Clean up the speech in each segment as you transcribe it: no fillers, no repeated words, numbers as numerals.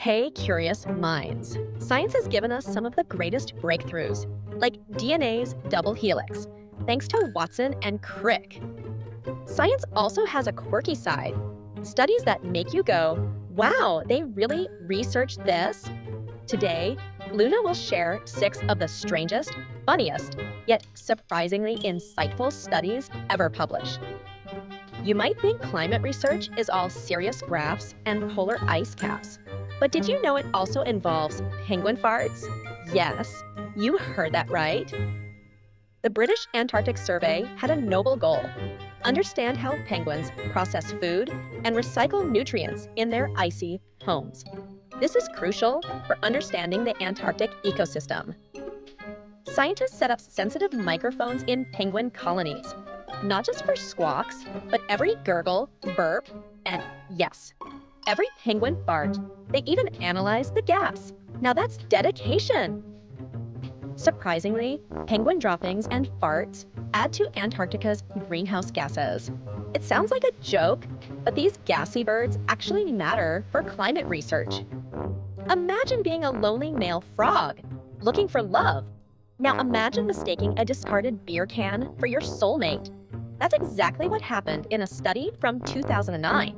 Hey, curious minds. Science has given us some of the greatest breakthroughs, like DNA's double helix, thanks to Watson and Crick. Science also has a quirky side, studies that make you go, wow, they really researched this? Today, Luna will share six of the strangest, funniest, yet surprisingly insightful studies ever published. You might think climate research is all serious graphs and polar ice caps. But did you know it also involves penguin farts? Yes, you heard that right. The British Antarctic Survey had a noble goal: understand how penguins process food and recycle nutrients in their icy homes. This is crucial for understanding the Antarctic ecosystem. Scientists set up sensitive microphones in penguin colonies, not just for squawks, but every gurgle, burp, and yes, every penguin fart. They even analyzed the gas. Now that's dedication. Surprisingly, penguin droppings and farts add to Antarctica's greenhouse gases. It sounds like a joke, but these gassy birds actually matter for climate research. Imagine being a lonely male frog looking for love. Now imagine mistaking a discarded beer can for your soulmate. That's exactly what happened in a study from 2009.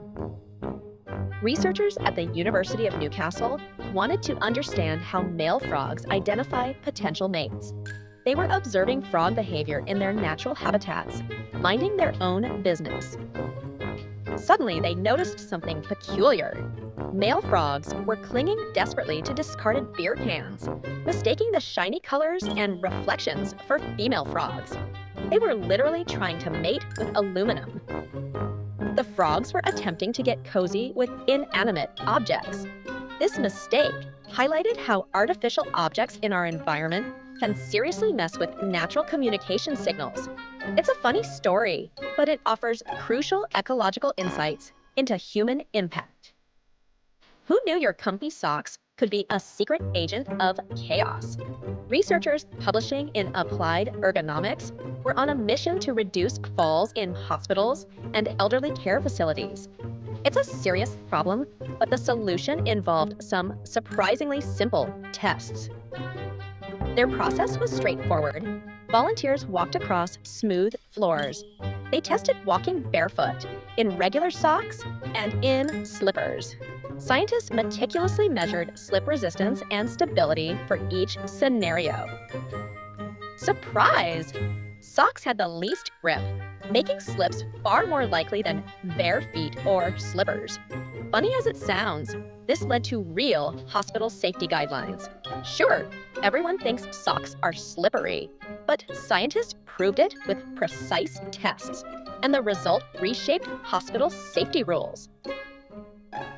Researchers at the University of Newcastle wanted to understand how male frogs identify potential mates. They were observing frog behavior in their natural habitats, minding their own business. Suddenly, they noticed something peculiar. Male frogs were clinging desperately to discarded beer cans, mistaking the shiny colors and reflections for female frogs. They were literally trying to mate with aluminum. The frogs were attempting to get cozy with inanimate objects. This mistake highlighted how artificial objects in our environment can seriously mess with natural communication signals. It's a funny story, but it offers crucial ecological insights into human impact. Who knew your comfy socks could be a secret agent of chaos? Researchers publishing in Applied Ergonomics were on a mission to reduce falls in hospitals and elderly care facilities. It's a serious problem, but the solution involved some surprisingly simple tests. Their process was straightforward. Volunteers walked across smooth floors. They tested walking barefoot, in regular socks, and in slippers. Scientists meticulously measured slip resistance and stability for each scenario. Surprise! Socks had the least grip, making slips far more likely than bare feet or slippers. Funny as it sounds, this led to real hospital safety guidelines. Sure, everyone thinks socks are slippery, but scientists proved it with precise tests, and the result reshaped hospital safety rules.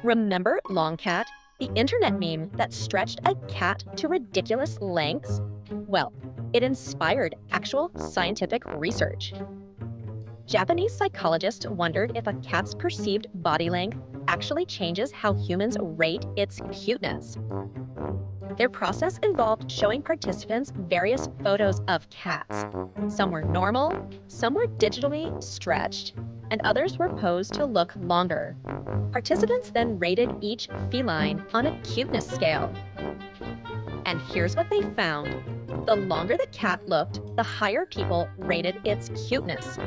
Remember Longcat, the internet meme that stretched a cat to ridiculous lengths? Well, it inspired actual scientific research. Japanese psychologists wondered if a cat's perceived body length actually changes how humans rate its cuteness. Their process involved showing participants various photos of cats. Some were normal, some were digitally stretched, and others were posed to look longer. Participants then rated each feline on a cuteness scale. And here's what they found. The longer the cat looked, the higher people rated its cuteness.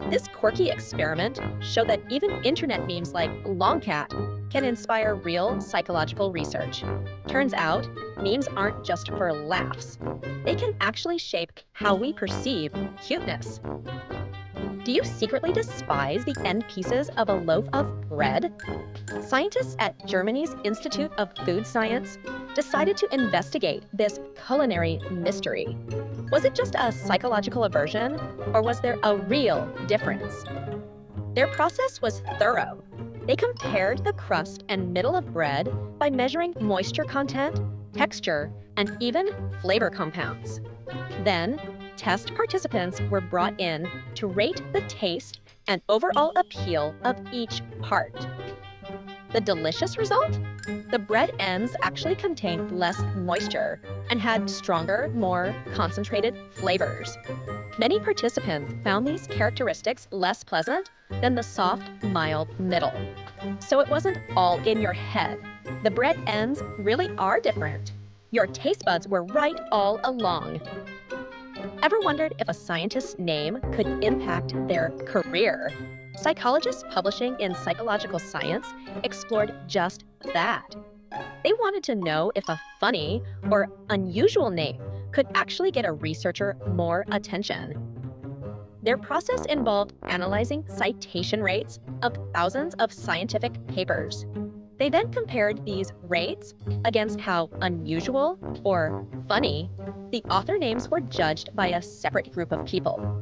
This quirky experiment showed that even internet memes like Longcat can inspire real psychological research. Turns out, memes aren't just for laughs. They can actually shape how we perceive cuteness. Do you secretly despise the end pieces of a loaf of bread? Scientists at Germany's Institute of Food Science decided to investigate this culinary mystery. Was it just a psychological aversion, or was there a real difference? Their process was thorough. They compared the crust and middle of bread by measuring moisture content, texture, and even flavor compounds. Then, test participants were brought in to rate the taste and overall appeal of each part. The delicious result? The bread ends actually contained less moisture and had stronger, more concentrated flavors. Many participants found these characteristics less pleasant than the soft, mild middle. So it wasn't all in your head. The bread ends really are different. Your taste buds were right all along. Ever wondered if a scientist's name could impact their career? Psychologists publishing in Psychological Science explored just that. They wanted to know if a funny or unusual name could actually get a researcher more attention. Their process involved analyzing citation rates of thousands of scientific papers. They then compared these rates against how unusual or funny the author names were judged by a separate group of people.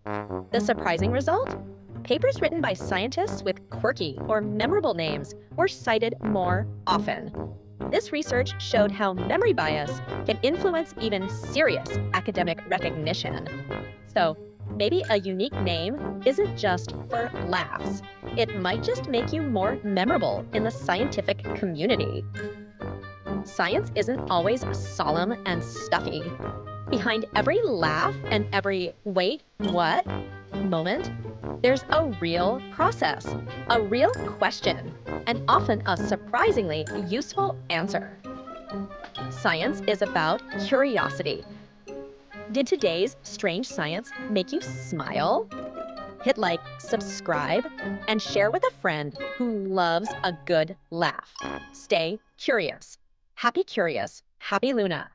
The surprising result? Papers written by scientists with quirky or memorable names were cited more often. This research showed how memory bias can influence even serious academic recognition. So, maybe a unique name isn't just for laughs. It might just make you more memorable in the scientific community. Science isn't always solemn and stuffy. Behind every laugh and every wait, what moment, there's a real process, a real question, and often a surprisingly useful answer. Science is about curiosity. Did today's strange science make you smile? Hit like, subscribe, and share with a friend who loves a good laugh. Stay curious. Happy Luna.